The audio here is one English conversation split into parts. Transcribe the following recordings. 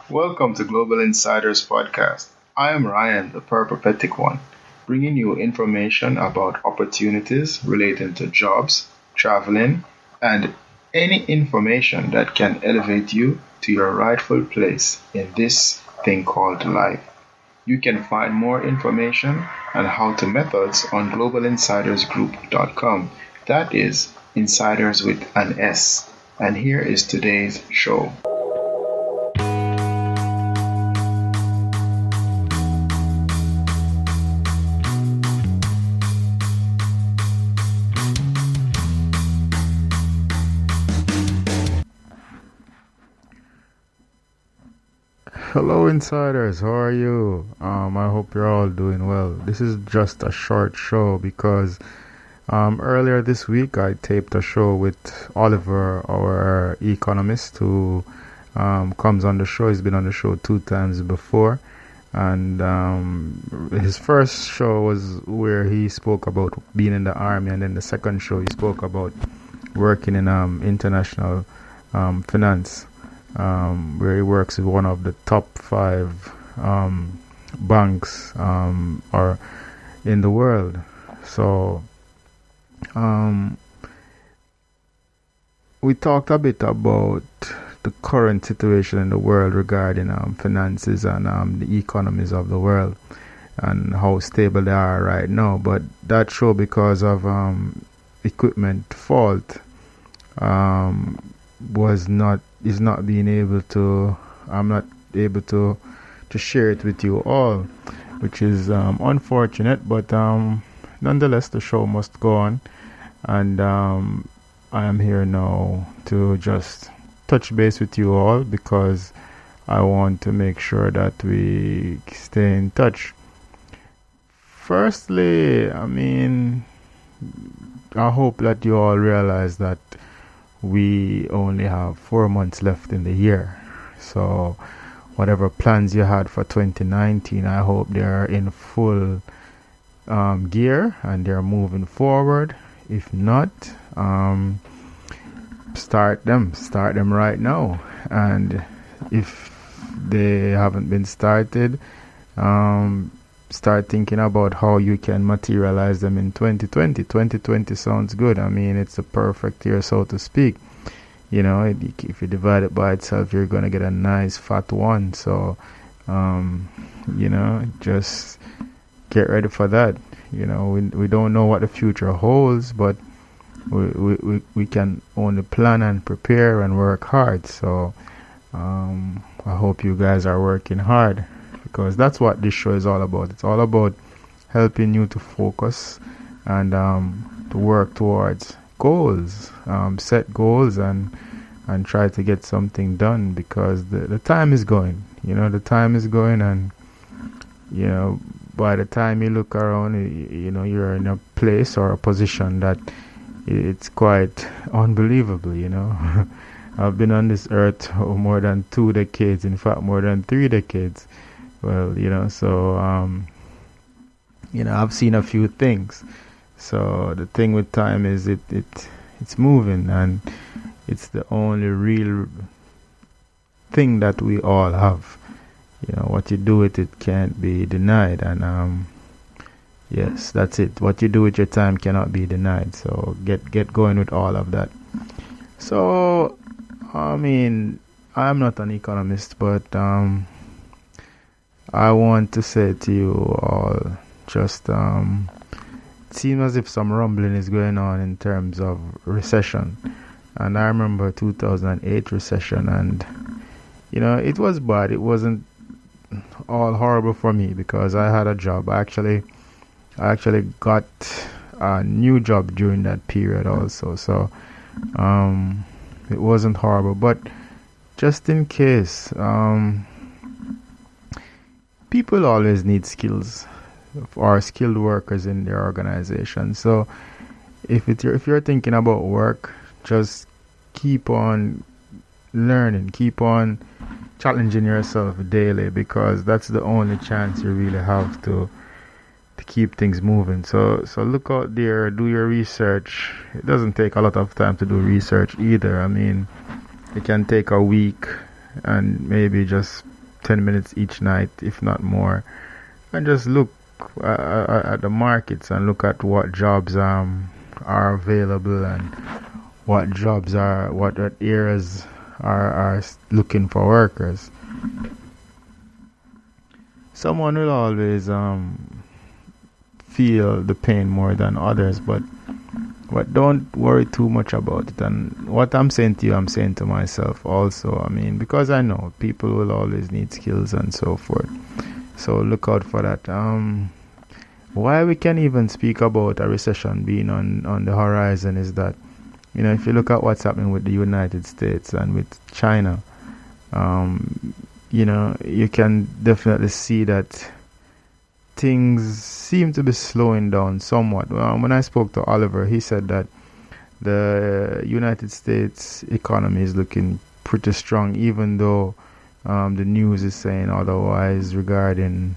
Welcome to Global Insiders Podcast. I am Ryan, the peripatetic one, bringing you information about opportunities relating to jobs, traveling, and any information that can elevate you to your rightful place in this thing called life. You can find more information and how-to methods on globalinsidersgroup.com. That is insiders with an S. And here is today's show. Hello, insiders. How are you? I hope you're all doing well. This is just a short show because earlier this week I taped a show with Oliver, our economist, who comes on the show. He's been on the show 2 times before, and his first show was where he spoke about being in the army, and then the second show he spoke about working in international finance, where he works with one of the top five banks or in the world. So we talked a bit about the current situation in the world regarding finances and the economies of the world and how stable they are right now. But that show, because of equipment fault, was not is not being able to I'm not able to share it with you all, which is unfortunate, but nonetheless the show must go on, and I am here now to just touch base with you all because I want to make sure that we stay in touch. Firstly, I hope that you all realize that we only have 4 months left in the year. So whatever plans you had for 2019, I hope they're in full gear and they're moving forward. If not, start them right now. And if they haven't been started, start thinking about how you can materialize them in 2020. 2020 sounds good. It's a perfect year, so to speak. If you divide it by itself, you're going to get a nice fat one. So, just get ready for that. We don't know what the future holds, but we can only plan and prepare and work hard. So, I hope you guys are working hard, because that's what this show is all about. It's all about helping you to focus and to work towards goals, set goals, and try to get something done, because the time is going. The time is going, and by the time you look around, you're in a place or a position that it's quite unbelievable. I've been on this earth more than 2 decades, in fact more than 3 decades. Well, so I've seen a few things. So the thing with time is it's moving, and it's the only real thing that we all have. What you do with it can't be denied, and yes, that's it. What you do with your time cannot be denied. So get going with all of that. So I'm not an economist, but I want to say to you all, just it seems as if some rumbling is going on in terms of recession. And I remember 2008 recession, and it was bad. It wasn't all horrible for me because I had a job. I actually got a new job during that period also. So it wasn't horrible, but just in case, people always need skills or skilled workers in their organization. So if you're thinking about work, just keep on learning, keep on challenging yourself daily, because that's the only chance you really have to keep things moving. So look out there, do your research. It doesn't take a lot of time to do research either. It can take a week and maybe just 10 minutes each night, if not more, and just look at the markets and look at what jobs are available and what areas are looking for workers. Someone will always feel the pain more than others, but don't worry too much about it. And what I'm saying to you, I'm saying to myself also. I mean, because I know people will always need skills and so forth. So look out for that. Why we can even speak about a recession being on the horizon is that, if you look at what's happening with the United States and with China, you can definitely see that things seem to be slowing down somewhat. When I spoke to Oliver, he said that the United States economy is looking pretty strong, even though the news is saying otherwise regarding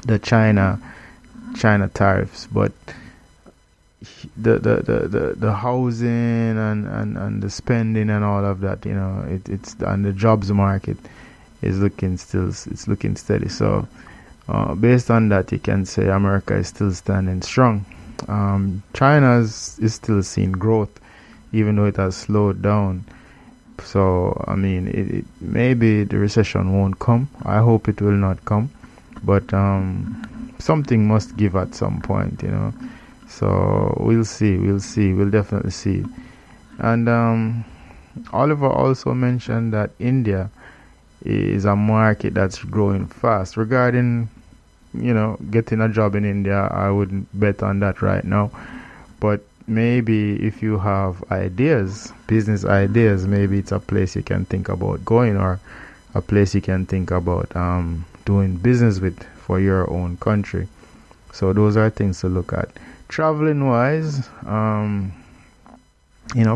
the China tariffs. But the housing and the spending and all of that, it's and the jobs market is looking steady. So based on that, you can say America is still standing strong. China is still seeing growth, even though it has slowed down. So, I mean, it maybe the recession won't come. I hope it will not come. But something must give at some point, So we'll see. We'll definitely see. And Oliver also mentioned that India is a market that's growing fast. Regarding, getting a job in India, I wouldn't bet on that right now. But maybe if you have business ideas, maybe it's a place you can think about going, or a place you can think about doing business with for your own country. So those are things to look at. Traveling wise,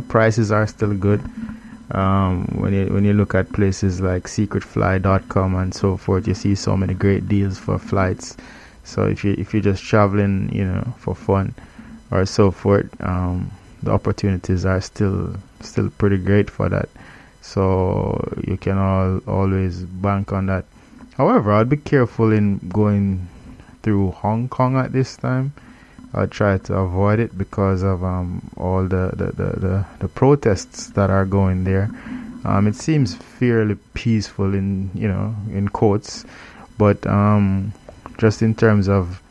prices are still good. When you look at places like secretfly.com and so forth, you see so many great deals for flights. So if you're just traveling, for fun or so forth, the opportunities are still pretty great for that. So you can always bank on that. However, I'd be careful in going through Hong Kong at this time. I'll try to avoid it because of all the protests that are going there. It seems fairly peaceful in quotes, but just in terms of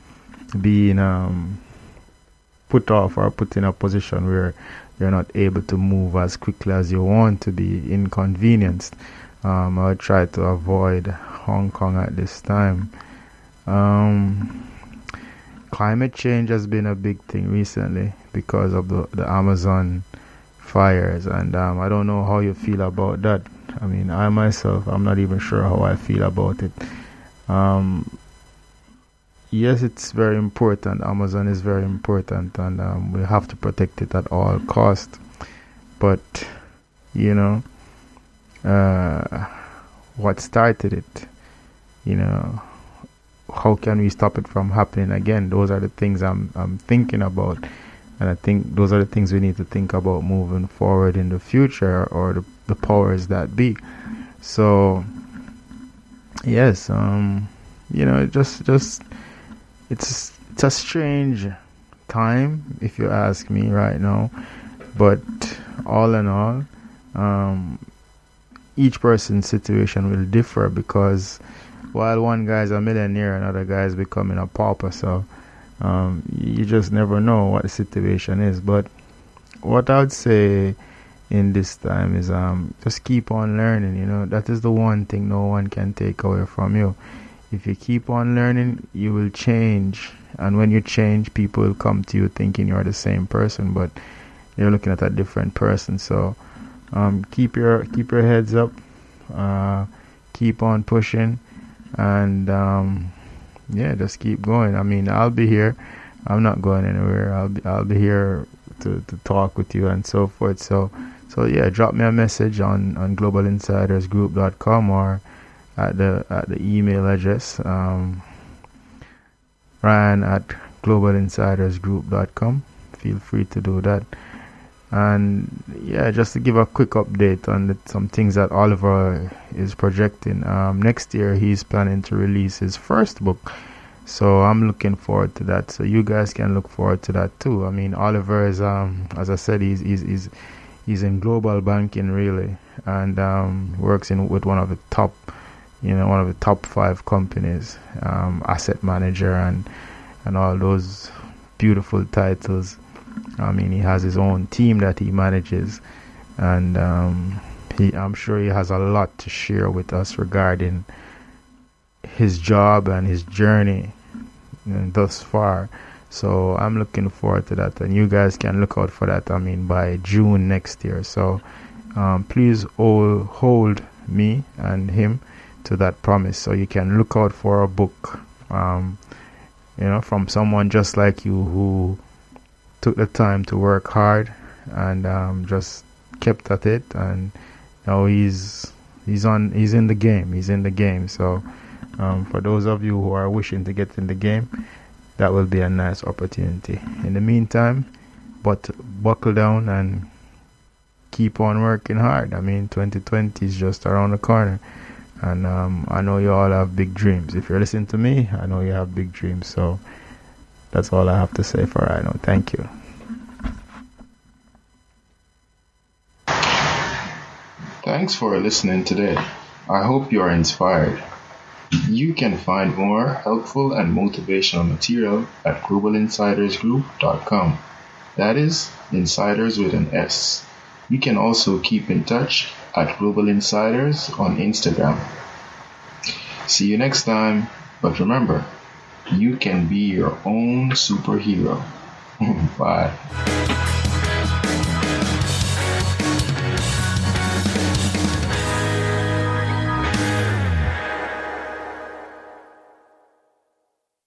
being put off or put in a position where you're not able to move as quickly as you want to be inconvenienced, I'll try to avoid Hong Kong at this time. Climate change has been a big thing recently because of the Amazon fires, and I don't know how you feel about that. I mean, I myself, I'm not even sure how I feel about it. Yes, it's very important. Amazon is very important, and we have to protect it at all cost. But what started it? How can we stop it from happening again? Those are the things I'm thinking about, and I think those are the things we need to think about moving forward in the future, or the powers that be. So yes, just it's a strange time, if you ask me right now. But all in all, each person's situation will differ, because while one guy's a millionaire, another guy's becoming a pauper. So you just never know what the situation is. But what I would say in this time is just keep on learning. That is the one thing no one can take away from you. If you keep on learning, you will change. And when you change, people will come to you thinking you're the same person, but you're looking at a different person. So keep your heads up, keep on pushing, and just keep going. I mean, I'll be here. I'm not going anywhere. I'll be here to talk with you and so forth. So yeah, drop me a message on globalinsidersgroup.com, or at the email address Ryan at globalinsidersgroup.com. Feel free to do that. And yeah, just to give a quick update on some things that Oliver is projecting. Next year, he's planning to release his first book. So I'm looking forward to that. So you guys can look forward to that too. I mean, Oliver is, as I said, he's in global banking really, and works in with one of the top, one of the top five companies, asset manager and all those beautiful titles. I mean, he has his own team that he manages, and I'm sure he has a lot to share with us regarding his job and his journey thus far. So I'm looking forward to that, and you guys can look out for that. I mean, by June next year. So please all hold me and him to that promise, so you can look out for a book, from someone just like you who took the time to work hard and just kept at it, and now he's in the game. So for those of you who are wishing to get in the game, that will be a nice opportunity. In the meantime, but buckle down and keep on working hard. I mean, 2020 is just around the corner, and I know you all have big dreams. If you're listening to me, I know you have big dreams. So that's all I have to say for right now. Thank you. Thanks for listening today. I hope you are inspired. You can find more helpful and motivational material at globalinsidersgroup.com. That is, insiders with an S. You can also keep in touch at Global Insiders on Instagram. See you next time, but remember, you can be your own superhero. Bye.